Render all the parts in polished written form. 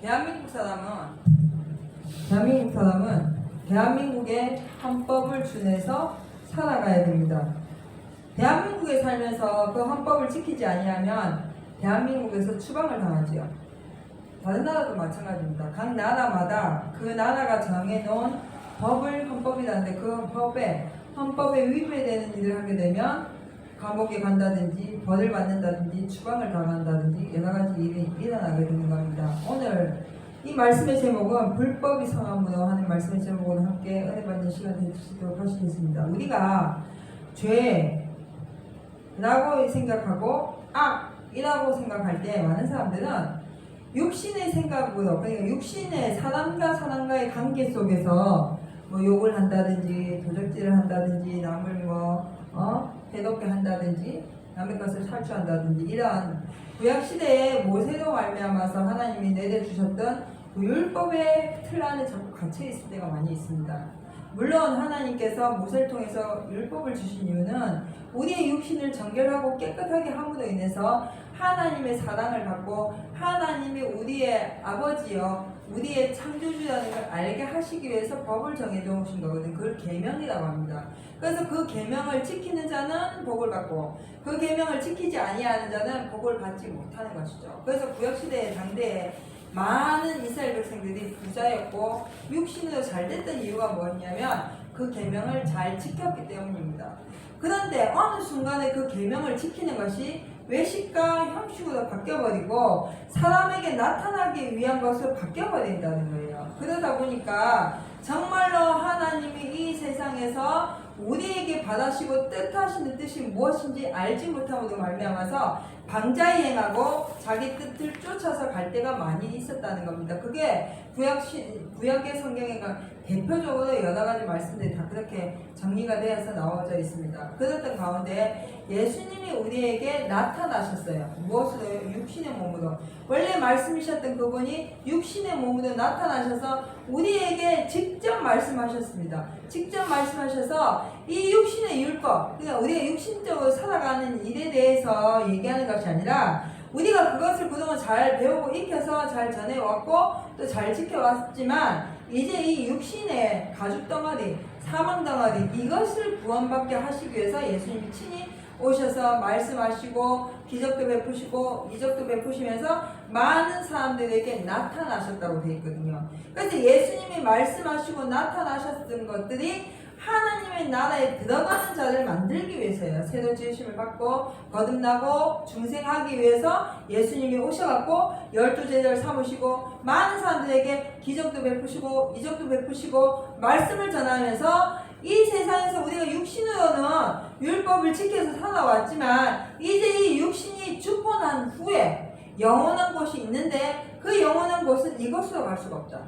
대한민국 사람은 대한민국의 헌법을 준해서 살아가야 됩니다. 대한민국에 살면서 그 헌법을 지키지 아니하면 대한민국에서 추방을 당하지요. 다른 나라도 마찬가지입니다. 각 나라마다 그 나라가 정해놓은 법을 헌법이라는데 그 헌법에 위배되는 일을 하게 되면 감옥에 간다든지 벌을 받는다든지 추방을 당한다든지 여러 가지 일이 일어나게 되는 겁니다. 오늘 이 말씀의 제목은 불법이 성함으로 하는 말씀의 제목으로 함께 은혜 받는 시간 되시도록 하시겠습니다. 우리가 죄라고 생각하고 악이라고 생각할 때 많은 사람들은 육신의 생각으로, 그러니까 육신의 사람과의 관계 속에서 욕을 한다든지 도적질을 한다든지 남을 해롭게 한다든지 남의 것을 탈취한다든지 이런 구약시대에 모세로 말미암아서 하나님이 내려주셨던 그 율법의 틀 안에 자꾸 갇혀 있을 때가 많이 있습니다. 물론 하나님께서 모세를 통해서 율법을 주신 이유는 우리의 육신을 정결하고 깨끗하게 함으로 인해서 하나님의 사랑을 받고 하나님이 우리의 아버지요 우리의 창조주라는 걸 알게 하시기 위해서 법을 정해져 오신 거거든요. 그걸 계명이라고 합니다. 그래서 그 계명을 지키는 자는 복을 받고 그 계명을 지키지 아니하는 자는 복을 받지 못하는 것이죠. 그래서 구약시대의 당대에 많은 이스라엘 백성들이 부자였고 육신으로 잘 됐던 이유가 뭐였냐면 그 계명을 잘 지켰기 때문입니다. 그런데 어느 순간에 그 계명을 지키는 것이 외식과 형식으로 바뀌어버리고 사람에게 나타나기 위한 것으로 바뀌어버린다는 거예요. 그러다 보니까 정말로 하나님이 이 세상에서 우리에게 받으시고 뜻하시는 뜻이 무엇인지 알지 못함으로 말미암아서 방자행하고 자기 뜻을 쫓아서 갈 때가 많이 있었다는 겁니다. 그게 구약의 성경에 대표적으로 여러 가지 말씀들이 다 그렇게 정리가 되어서 나와져 있습니다. 그랬던 가운데 예수님이 우리에게 나타나셨어요. 무엇으로? 육신의 몸으로. 원래 말씀이셨던 그분이 육신의 몸으로 나타나셔서 우리에게 직접 말씀하셨습니다. 직접 말씀하셔서 이 육신의 율법, 그러니까 우리가 육신적으로 살아가는 일에 대해서 얘기하는 것이 아니라 우리가 그것을 그동안 잘 배우고 익혀서 잘 전해왔고 또 잘 지켜왔지만 이제 이 육신의 가죽덩어리, 사망덩어리 이것을 구원받게 하시기 위해서 예수님이 친히 오셔서 말씀하시고 기적도 베푸시고 이적도 베푸시면서 많은 사람들에게 나타나셨다고 되어 있거든요. 그래서 예수님이 말씀하시고 나타나셨던 것들이 하나님의 나라에 들어가는 자를 만들기 위해서예요. 새로 지으심을 받고 거듭나고 중생하기 위해서 예수님이 오셔갖고 12제자를 삼으시고 많은 사람들에게 기적도 베푸시고 이적도 베푸시고 말씀을 전하면서 이 세상에서 우리가 육신으로는 율법을 지켜서 살아왔지만 이제 이 육신이 죽고 난 후에 영원한 곳이 있는데 그 영원한 곳은 이곳으로 갈 수가 없다.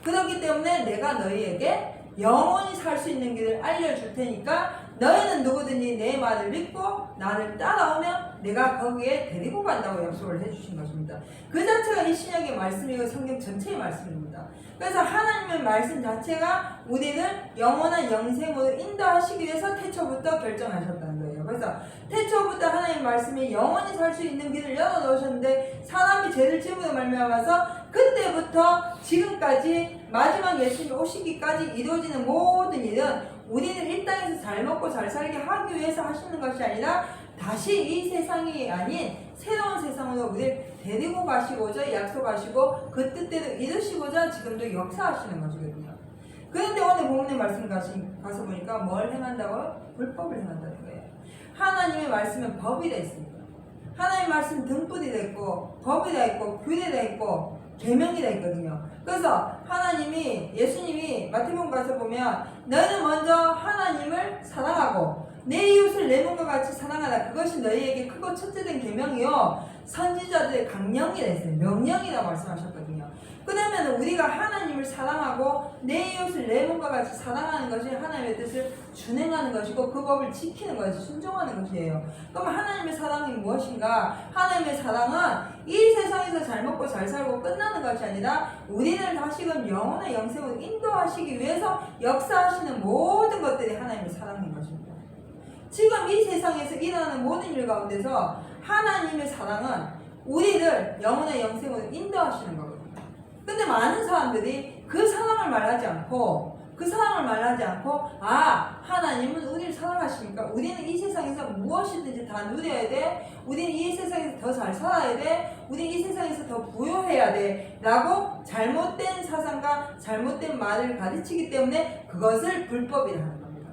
그렇기 때문에 내가 너희에게 영원히 살 수 있는 길을 알려줄 테니까 너희는 누구든지 내 말을 믿고 나를 따라오면 내가 거기에 데리고 간다고 약속을 해주신 것입니다. 그 자체가 이 신약의 말씀이고 성경 전체의 말씀입니다. 그래서 하나님의 말씀 자체가 우리를 영원한 영생으로 인도하시기 위해서 태초부터 결정하셨다는 거예요. 그래서 태초부터 하나님의 말씀이 영원히 살 수 있는 길을 열어놓으셨는데 사람이 죄를 지음으로 말미암아서 그때부터 지금까지 마지막 예수님이 오시기까지 이루어지는 모든 일은 우리는 이 땅에서 잘 먹고 잘 살게 하기 위해서 하시는 것이 아니라 다시 이 세상이 아닌 새로운 세상으로 우리를 데리고 가시고자 약속하시고 그 뜻대로 이루시고자 지금도 역사하시는 것이거든요. 그런데 오늘 본문의 말씀 가서 보니까 뭘 행한다고요? 불법을 행한다는 거예요. 하나님의 말씀은 법이 되어 있습니다. 하나님의 말씀 등불이 되어 있고 법이 되어 있고 규례가 되어 있고 계명이 되어 있거든요. 그래서 예수님이 마태복음 가서 보면 너희는 먼저 하나님을 사랑하고 내 이웃을 내 몸과 같이 사랑하라. 그것이 너희에게 크고 첫째된 계명이요 선지자들의 강령이라 했어요. 명령이라고 말씀하셨거든요. 그러면 우리가 하나님을 사랑하고 내 이웃을 내 몸과 같이 사랑하는 것이 하나님의 뜻을 준행하는 것이고 그 법을 지키는 것이 순종하는 것이에요. 그럼 하나님의 사랑이 무엇인가? 하나님의 사랑은 이 세상에서 잘 먹고 잘 살고 끝나는 것이 아니라 우리를 다시금 영원한 영생으로 인도하시기 위해서 역사하시는 모든 것들이 하나님의 사랑인 것입니다. 지금 이 세상에서 일어나는 모든 일 가운데서 하나님의 사랑은 우리를 영원한 영생으로 인도하시는 거거든요. 근데 많은 사람들이 그 사랑을 말하지 않고 하나님은 우리를 사랑하시니까 우리는 이 세상에서 무엇이든지 다 누려야 돼. 우리는 이 세상에서 더 잘 살아야 돼. 우리는 이 세상에서 더 부유해야 돼. 라고 잘못된 사상과 잘못된 말을 가르치기 때문에 그것을 불법이라 하는 겁니다.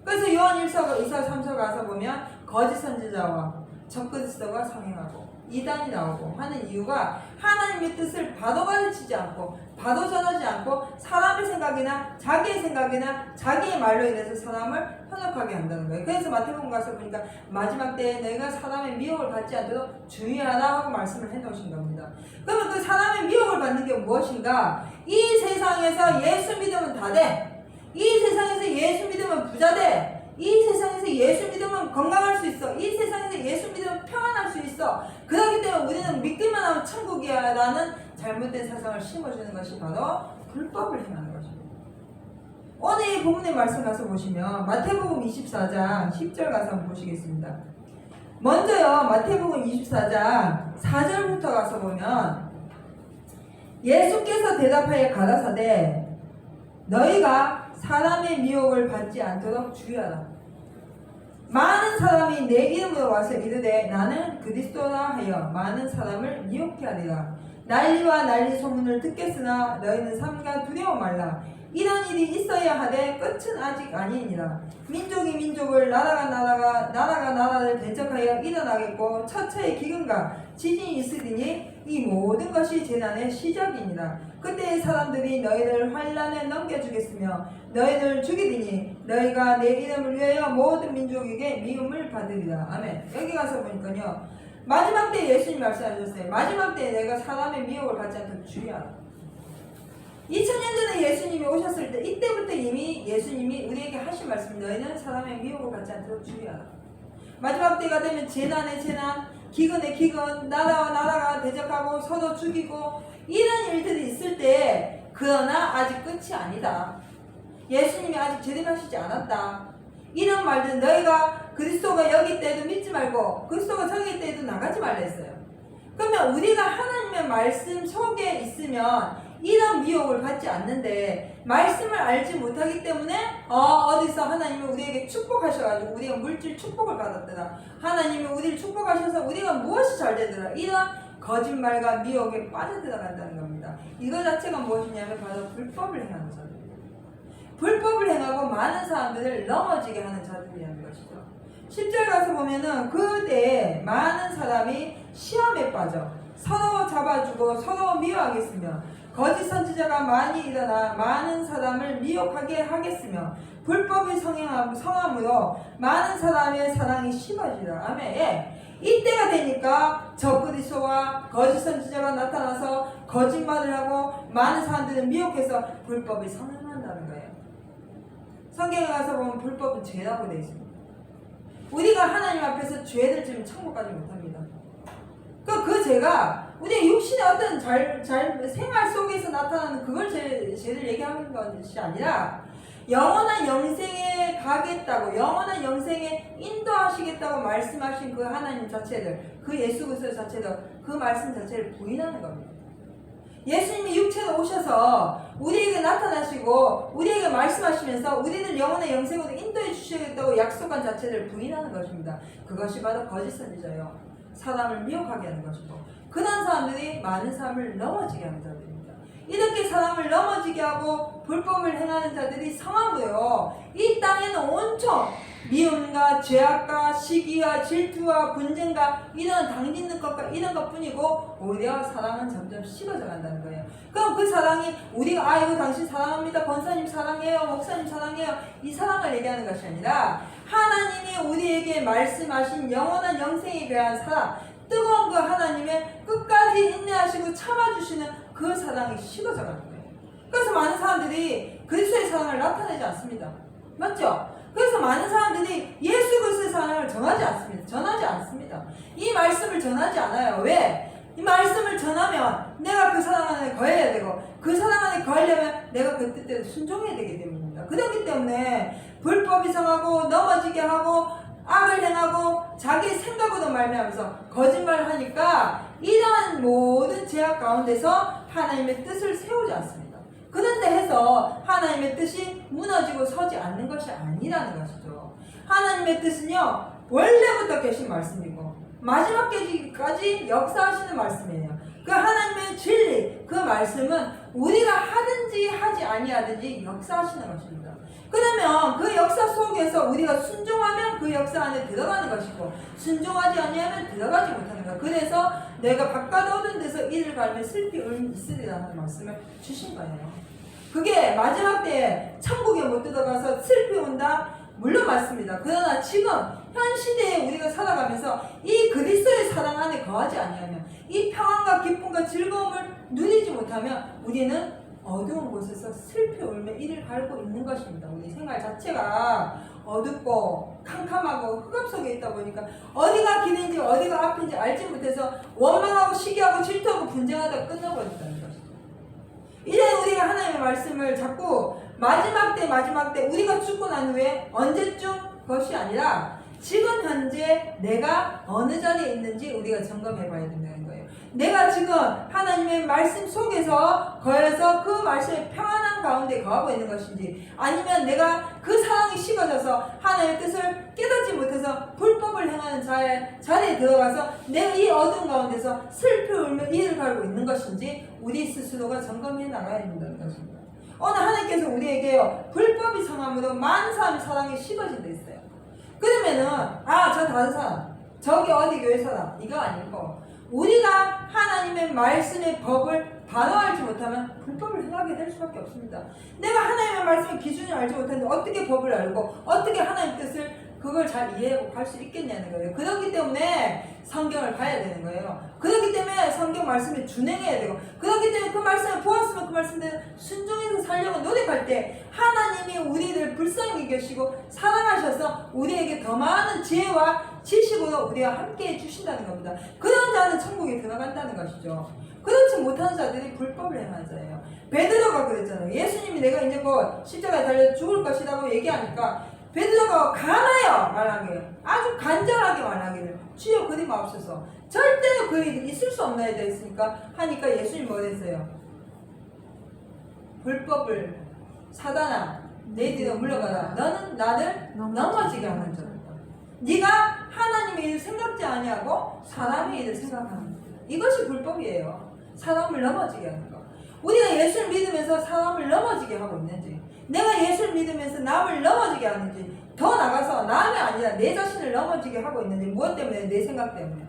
그래서 요한 1서, 2서, 3서 가서 보면 거짓 선지자와 적그리스도가 성행하고 이단이 나오고 하는 이유가 하나님의 뜻을 바로 가르치지 않고 바로 전하지 않고 사람의 생각이나 자기의 생각이나 자기의 말로 인해서 사람을 현혹하게 한다는 거예요. 그래서 마태복음 가서 보니까 마지막 때에 너희가 사람의 미혹을 받지 않도록 주의하라 하고 말씀을 해놓으신 겁니다. 그러면 그 사람의 미혹을 받는 게 무엇인가? 이 세상에서 예수 믿으면 다 돼. 이 세상에서 예수 믿으면 부자 돼. 이 세상에서 예수 믿으면 건강할 수 있어. 이 세상에서 예수 믿으면 평안할 수 있어. 그렇기 때문에 우리는 믿기만 하면 천국이야 라는 잘못된 사상을 심어주는 것이 바로 불법을 행하는 것입니다. 오늘 이 본문의 말씀 가서 보시면 마태복음 24장 10절 가서 한번 보시겠습니다. 먼저요, 마태복음 24장 4절부터 가서 보면 예수께서 대답하여 가라사대 너희가 사람의 미혹을 받지 않도록 주의하라. 많은 사람이 내 이름으로 와서 이르되 나는 그리스도라 하여 많은 사람을 미혹케 하리라. 난리와 난리 소문을 듣겠으나 너희는 삼가 두려워 말라. 이런 일이 있어야 하되 끝은 아직 아니니라. 민족이 민족을 나라가 나라를 대적하여 일어나겠고 처처의 기근과 지진이 있으리니 이 모든 것이 재난의 시작이니라. 그때 사람들이 너희를 환난에 넘겨주겠으며 너희를 죽이리니 너희가 내 이름을 위하여 모든 민족에게 미움을 받으리라. 아멘. 여기 가서 보니까요, 마지막 때 예수님 말씀하셨어요. 마지막 때에 내가 사람의 미혹을 받지 않도록 주의하라. 2000년 전에 예수님이 오셨을 때 이때부터 이미 예수님이 우리에게 하신 말씀, 너희는 사람의 미혹을 받지 않도록 주의하라. 마지막 때가 되면 재난의 재난, 기근의 기근, 나라와 나라가 대적하고 서로 죽이고 이런 일들이 있을 때, 그러나 아직 끝이 아니다. 예수님이 아직 재림하시지 않았다. 이런 말들, 너희가 그리스도가 여기 있다 해도 믿지 말고 그리스도가 저기 있다 해도 나가지 말라 했어요. 그러면 우리가 하나님의 말씀 속에 있으면 이런 미혹을 받지 않는데, 말씀을 알지 못하기 때문에 어디서 하나님이 우리에게 축복하셔가지고 우리가 물질 축복을 받았더라, 하나님이 우리를 축복하셔서 우리가 무엇이 잘 되더라, 이런 거짓말과 미혹에 빠져들어간다는 겁니다. 이거 자체가 무엇이냐면 바로 불법을 행하는 자들입니다. 불법을 행하고 많은 사람들을 넘어지게 하는 자들이라는 것이죠. 10절 가서 보면은 그때에 많은 사람이 시험에 빠져 서로 잡아주고 서로 미워하겠으며 거짓 선지자가 많이 일어나 많은 사람을 미혹하게 하겠으며 불법이 성함으로 많은 사람의 사랑이 식어지라. 아멘. 예. 이때가 되니까 적그리스도와 거짓 선지자가 나타나서 거짓말을 하고 많은 사람들을 미혹해서 불법이 성행한다는 거예요. 성경에 가서 보면 불법은 죄라고 되어 있습니다. 우리가 하나님 앞에서 죄를 지으면 천국 가지 못합니다. 그 죄가 우리의 육신의 어떤 생활 속에서 나타나는 그걸 죄를 얘기하는 것이 아니라 영원한 영생에 가겠다고, 영원한 영생에 인도하시겠다고 말씀하신 그 하나님 자체를, 그 예수 그리스도 자체도 그 말씀 자체를 부인하는 겁니다. 예수님이 육체로 오셔서 우리에게 나타나시고 우리에게 말씀하시면서 우리를 영원한 영생으로 인도해 주시겠다고 약속한 자체를 부인하는 것입니다. 그것이 바로 거짓 선지자요, 사람을 미혹하게 하는 것이고, 그런 사람들이 많은 사람을 넘어지게 하는 자들입니다. 이렇게 사람을 넘어지게 하고 불법을 행하는 자들이 성함으로 이 땅에는 온통 미움과 죄악과 시기와 질투와 분쟁과 이런 당짓는 것과 이런 것뿐이고, 오히려 사랑은 점점 식어져 간다는 거예요. 그럼 그 사랑이 우리가 아이고 당신 사랑합니다, 권사님 사랑해요, 목사님 사랑해요, 이 사랑을 얘기하는 것이 아니라 하나님이 우리에게 말씀하신 영원한 영생에 대한 사랑, 뜨거운 그 하나님의 끝까지 인내하시고 참아주시는 그 사랑이 식어져 가는 거예요. 그래서 많은 사람들이 그리스도의 사랑을 나타내지 않습니다. 맞죠? 그래서 많은 사람들이 예수 그리스도의 사랑을 전하지 않습니다. 이 말씀을 전하지 않아요. 왜? 이 말씀을 전하면 내가 그 사랑 안에 거해야 되고, 그 사랑 안에 거하려면 내가 그 뜻대로 순종해야 되기 때문입니다. 그렇기 때문에 불법이 성하고 넘어지게 하고 악을 행하고 자기 생각으로 말미암아서 거짓말을 하니까 이러한 모든 죄악과 생각 가운데서 하나님의 뜻을 세우지 않습니다. 그런데 해서 하나님의 뜻이 무너지고 서지 않는 것이 아니라는 것이죠. 하나님의 뜻은요, 원래부터 계신 말씀이고 마지막까지 역사하시는 말씀이에요. 그 하나님의 진리, 그 말씀은 우리가 하든지 하지 아니하든지 역사하시는 것입니다. 그러면 그 역사 속에서 우리가 순종하면 그 역사 안에 들어가는 것이고, 순종하지 아니하면 들어가지 못하는 것. 그래서 내가 바깥 어두운 데서 이를 갈면 슬피 울음이 있으리라는 말씀을 주신 거예요. 그게 마지막 때에 천국에 못 들어가서 슬피 온다? 물론 맞습니다. 그러나 지금 현 시대에 우리가 살아가면서 이 그리스도의 사랑 안에 거하지 아니하면, 이 평안과 기쁨과 즐거움을 누리지 못하면 우리는 어두운 곳에서 슬피 울며 이를 갈고 있는 것입니다. 우리 생활 자체가 어둡고 캄캄하고 흑암 속에 있다 보니까 어디가 길인지 어디가 앞인지 알지 못해서 원망하고 시기하고 질투하고 분쟁하다 끝나버린다는 것이죠. 이제 우리가 하나님의 말씀을 자꾸 마지막 때 우리가 죽고 난 후에 언제쯤 것이 아니라 지금 현재 내가 어느 자리에 있는지 우리가 점검해 봐야 된다는 거예요. 내가 지금 하나님의 말씀 속에서 거해서 그 말씀의 평안한 가운데 거하고 있는 것인지, 아니면 내가 그 사랑이 식어져서 하나님의 뜻을 깨닫지 못해서 불법을 행하는 자리에 들어가서 내가 이 어두운 가운데서 슬피 울며 이를 갈고 있는 것인지 우리 스스로가 점검해 나가야 된다는 것입니다. 오늘 하나님께서 우리에게 불법이 성함으로 많은 사람의 사랑이 식어진 데 있어요. 그러면은 저 다른 사람, 저기 어디 교회 사람, 이거 아니고 우리가 하나님의 말씀의 법을 단호하지 못하면 불법을 행하게 될 수밖에 없습니다. 내가 하나님의 말씀의 기준을 알지 못하는데 어떻게 법을 알고 어떻게 하나님의 뜻을 그걸 잘 이해하고 갈 수 있겠냐는 거예요. 그렇기 때문에 성경을 봐야 되는 거예요. 그렇기 때문에 성경 말씀을 준행해야 되고, 그렇기 때문에 그 말씀을 보았으면 그 말씀대로 순종해서 살려고 노력할 때 하나님이 우리를 불쌍히 계시고 사랑하셔서 우리에게 더 많은 지혜와 지식으로 우리와 함께 해주신다는 겁니다. 그런 자는 천국에 들어간다는 것이죠. 그렇지 못하는 자들이 불법을 행하는 자예요. 베드로가 그랬잖아요. 예수님이 내가 이제 곧 십자가에 달려 죽을 것이라고 얘기하니까 베드로가 가나요 말하기를, 아주 간절하게 말하기를, 주여 그리 마옵소서. 절대로 그 일이 있을 수 없나이다 했으니까 하니까 예수님 뭐랬어요? 불법을 사단아 내 뒤로 물러가라. 너는 나를 넘어지게 하는 자다. 네가 하나님의 일을 생각지 아니하고 사람의 일을 생각하는 자. 이것이 불법이에요. 사람을 넘어지게 하는 거. 우리가 예수를 믿으면서 사람을 넘어지게 하고 있는지, 내가 예수를 믿으면서 남을 넘어지게 하는지, 더 나가서 남이 아니라 내 자신을 넘어지게 하고 있는지, 무엇 때문에? 내 생각 때문에,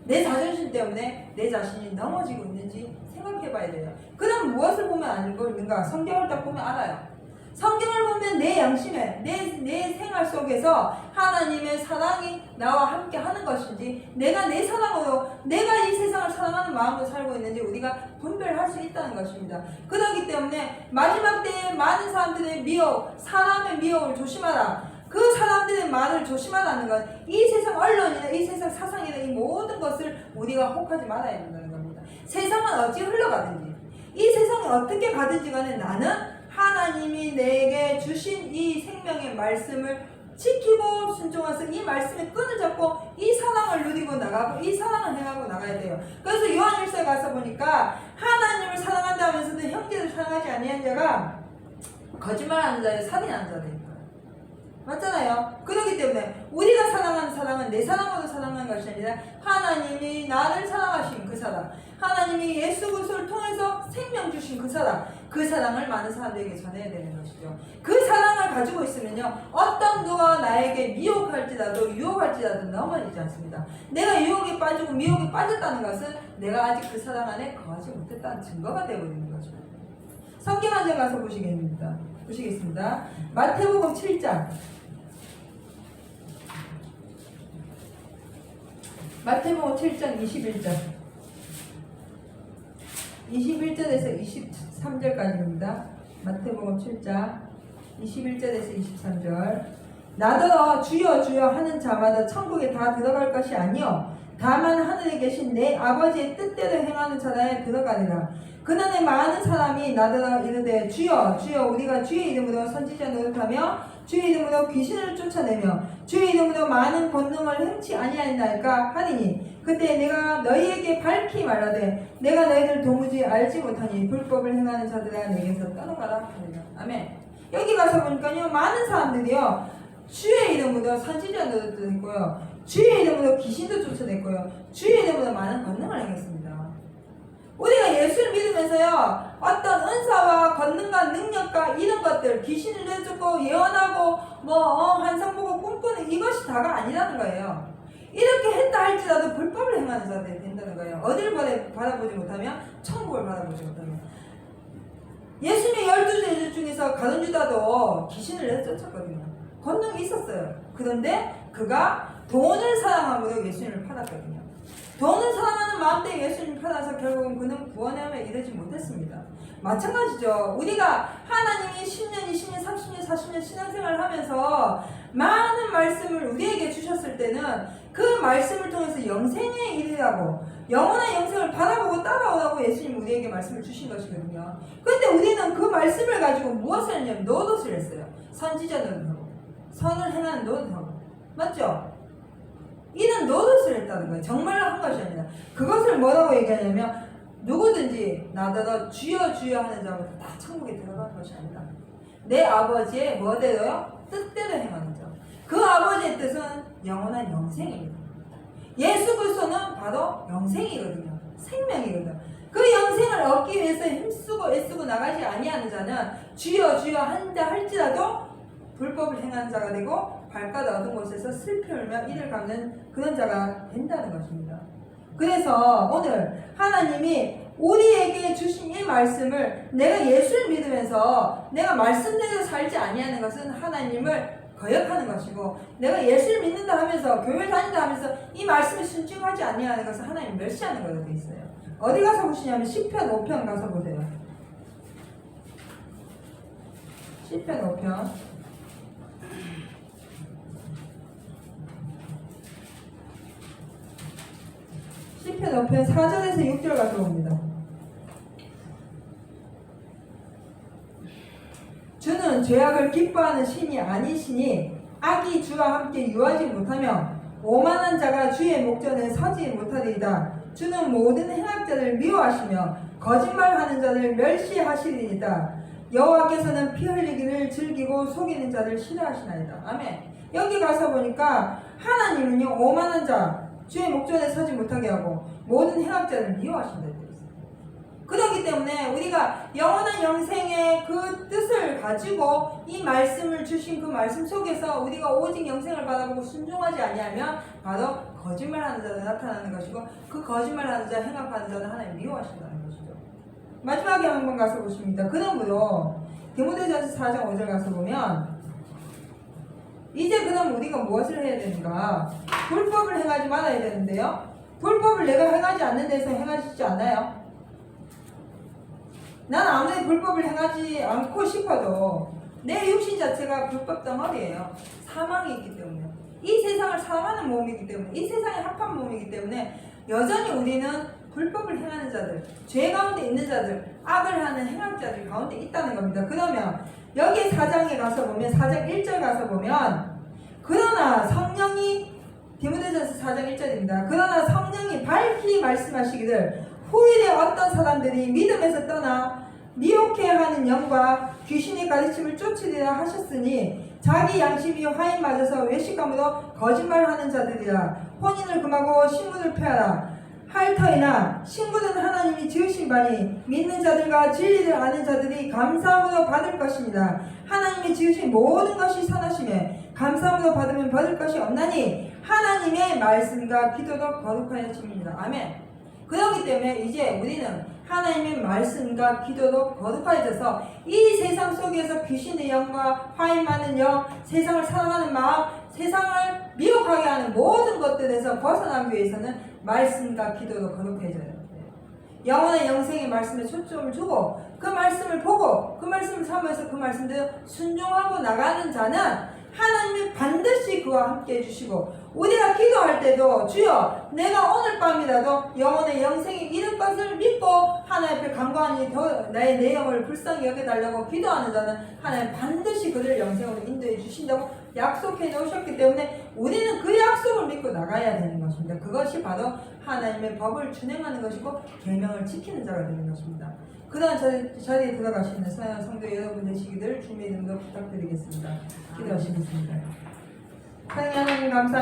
내 자존심 때문에 내 자신이 넘어지고 있는지 생각해 봐야 돼요. 그럼 무엇을 보면 알고 있는가? 성경을 딱 보면 알아요. 성경을 보면 내 양심에, 내 생활 속에서 하나님의 사랑이 나와 함께 하는 것인지, 내가 내 사랑으로, 내가 이 세상을 사랑하는 마음으로 살고 있는지 우리가 분별할 수 있다는 것입니다. 그렇기 때문에 마지막 때에 많은 사람들의 미혹, 사람의 미혹을 조심하라. 그 사람들의 말을 조심하라는 건 이 세상 언론이나 이 세상 사상이나 이 모든 것을 우리가 혹하지 말아야 된다는 겁니다. 세상은 어찌 흘러가든지, 이 세상이 어떻게 가든지 간에 나는 하나님이 내게 주신 이 생명의 말씀을 지키고 순종해서 이 말씀의 끈을 잡고 이 사랑을 누리고 나가고 이 사랑을 행하고 나가야 돼요. 그래서 요한일서에 가서 보니까 하나님을 사랑한다 하면서도 형제를 사랑하지 아니한 자가 거짓말하는 자예요, 살인하는 자예요. 맞잖아요. 그렇기 때문에 우리가 사랑하는 사랑은 내 사랑으로 사랑하는 것이 아니라 하나님이 나를 사랑하신 그 사랑, 하나님이 예수 그리스도를 통해서 생명 주신 그 사랑, 그 사랑을 많은 사람들에게 전해야 되는 것이죠. 그 사랑을 가지고 있으면요, 어떤 누가 나에게 미혹할지라도 유혹할지라도 넘어지지 않습니다. 내가 유혹에 빠지고 미혹에 빠졌다는 것은 내가 아직 그 사랑 안에 거하지 못했다는 증거가 되어버리는 거죠. 성경 한 장 가서 보시겠습니다. 마태복음 7장. 마태복음 7장 21절. 21절에서 23절까지입니다. 마태복음 7장 21절에서 23절. 나더러 주여 주여 하는 자마다 천국에 다 들어갈 것이 아니요 다만 하늘에 계신 내 아버지의 뜻대로 행하는 자라에 들어가리라. 그날에 많은 사람이 나더러 이르되 주여 주여 우리가 주의 이름으로 선지자 노릇하며 주의 이름으로 귀신을 쫓아내며 주의 이름으로 많은 권능을 행치 아니하나이까 하리니 그때 내가 너희에게 밝히 말하되 내가 너희를 도무지 알지 못하니 불법을 행하는 자들아 내게서 떠나가라 하리라. 아멘. 여기 가서 보니까요 많은 사람들이요 주의 이름으로 선지자들도 있고요 주의 이름으로 귀신도 쫓아냈고요 주의 이름으로 많은 권능을 행했습니다. 우리가 예수를 믿으면서요 어떤 은사와 권능과 능력과 이런 것들 귀신을 내쫓고 예언하고 환상 보고 꿈꾸는 이것이 다가 아니라는 거예요. 이렇게 했다 할지라도 불법을 행하는 자들이 된다는 거예요. 어디를 바라보지 못하면 천국을 바라보지 못하면. 예수님의 12제자 중에서 가룟 유다도 귀신을 내쫓았거든요. 권능이 있었어요. 그런데 그가 돈을 사랑함으로 예수님을 팔았거든요. 돈을 사랑하는 마음 때문에 예수님을 팔아서 결국은 그는 구원의 함에 이르지 못했습니다. 마찬가지죠. 우리가 하나님이 10년, 20년, 30년, 40년 신앙생활을 하면서 많은 말씀을 우리에게 주셨을 때는 그 말씀을 통해서 영생에 이르라고 영원한 영생을 바라보고 따라오라고 예수님 우리에게 말씀을 주신 것이거든요. 그런데 우리는 그 말씀을 가지고 무엇을 했냐면 노릇을 했어요. 선지자 노릇하고 선을 행하는 노릇하고 맞죠? 이는 노릇을 했다는 거예요. 정말로 한 것이 아니라 그것을 뭐라고 얘기하냐면 누구든지 나더러 주여 주여 하는 자마다 다 천국에 들어가는 것이 아니다. 내 아버지의 뭐대로요? 뜻대로 행하는 자. 그 아버지의 뜻은 영원한 영생입니다. 예수 그리스도는 바로 영생이거든요. 생명이거든요. 그 영생을 얻기 위해서 힘쓰고 애쓰고 나가지 아니하는 자는 주여 주여 한다 할지라도 불법을 행하는 자가 되고 발가락 얻은 곳에서 슬피 울며 이를 갚는 그런 자가 된다는 것입니다. 그래서 오늘 하나님이 우리에게 주신 이 말씀을 내가 예수를 믿으면서 내가 말씀대로 살지 아니하는 것은 하나님을 거역하는 것이고 내가 예수를 믿는다 하면서 교회를 다닌다 하면서 이 말씀에 순종하지 아니하는 것은 하나님 멸시하는 것으로 되어 있어요. 어디 가서 보시냐면 시편 5편 가서 보세요. 시편 5편 시편 5편 4절에서 6절 가서 봅니다. 주는 죄악을 기뻐하는 신이 아니시니 악이 주와 함께 유하지 못하며 오만한 자가 주의 목전에 서지 못하리이다. 주는 모든 행악자를 미워하시며 거짓말하는 자를 멸시하시리이다. 여호와께서는 피 흘리기를 즐기고 속이는 자를 싫어하시나이다. 아멘. 여기 가서 보니까 하나님은요 오만한 자 주의 목전에 서지 못하게 하고 모든 행악자를 미워하신다. 그렇기 때문에 우리가 영원한 영생의 그 뜻을 가지고 이 말씀을 주신 그 말씀 속에서 우리가 오직 영생을 바라보고 순종하지 아니하면 바로 거짓말하는 자가 나타나는 것이고 그 거짓말하는 자 행악하는 자는 하나님 미워하신다는 것이죠. 마지막에 한번 가서 보십니다. 그러므로 디모데전서 4장 5절 가서 보면 이제 그럼 우리가 무엇을 해야 되는가? 불법을 행하지 말아야 되는데요. 불법을 내가 행하지 않는 데서 행하시지 않나요? 난 아무리 불법을 행하지 않고 싶어도 내 육신 자체가 불법 덩어리예요. 사망이 있기 때문에 이 세상을 사랑하는 몸이기 때문에 이 세상에 합한 몸이기 때문에 여전히 우리는 불법을 행하는 자들, 죄 가운데 있는 자들, 악을 하는 행악자들 가운데 있다는 겁니다. 그러면 여기 4장에 가서 보면 4장 1절 가서 보면 그러나 성령이 디모데전서 4장 1절입니다. 그러나 성령이 밝히 말씀하시기를 후일에 어떤 사람들이 믿음에서 떠나 미혹해하는 영과 귀신의 가르침을 쫓으리라 하셨으니 자기 양심이 화인 맞아서 외식감으로 거짓말하는 자들이라. 혼인을 금하고 신문을 폐하라. 할 터이나 신분은 하나님이 지으신 바니 믿는 자들과 진리를 아는 자들이 감사함으로 받을 것입니다. 하나님이 지으신 모든 것이 선하심에 감사함으로 받으면 받을 것이 없나니 하나님의 말씀과 기도도 거룩하여집니다. 아멘. 그렇기 때문에 이제 우리는 하나님의 말씀과 기도로 거룩해져서 이 세상 속에서 귀신의 영과 화인 많은 영, 세상을 사랑하는 마음, 세상을 미혹하게 하는 모든 것들에서 벗어나기 위해서는 말씀과 기도로 거룩해져요. 영원한 영생의 말씀에 초점을 두고 그 말씀을 보고 그 말씀을 삼아서 그 말씀대로 순종하고 나가는 자는 하나님이 반드시 그와 함께 해주시고 우리가 기도할 때도 주여 내가 오늘 밤이라도 영원의 영생에 이를 것을 믿고 하나님 앞에 간구하니 더 나의 내용을 불쌍히 여겨달라고 기도하는 자는 하나님 반드시 그들을 영생으로 인도해 주신다고 약속해 놓으셨기 때문에 우리는 그 약속을 믿고 나가야 되는 것입니다. 그것이 바로 하나님의 법을 준행하는 것이고 계명을 지키는 자가 되는 것입니다. 그다음 자리에 들어가시는 사랑하는 성도 여러분 되시기를 주님의 이름으로 부탁드리겠습니다. 기도하시겠습니다. 하나님 감사합니다.